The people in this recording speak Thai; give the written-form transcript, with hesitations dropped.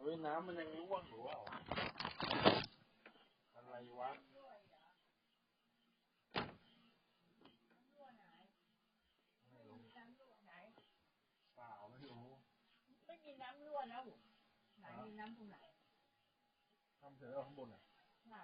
เฮ้ยน้ำมันยังร่วงอยู่อ่ะอะไรวะไม่รู้เปล่าไม่รู้ไม่มีน้ำรั่วแล้วไหนมีน้ำตรงไหนทำเสร็จแล้วข้างบนอ่ะใช่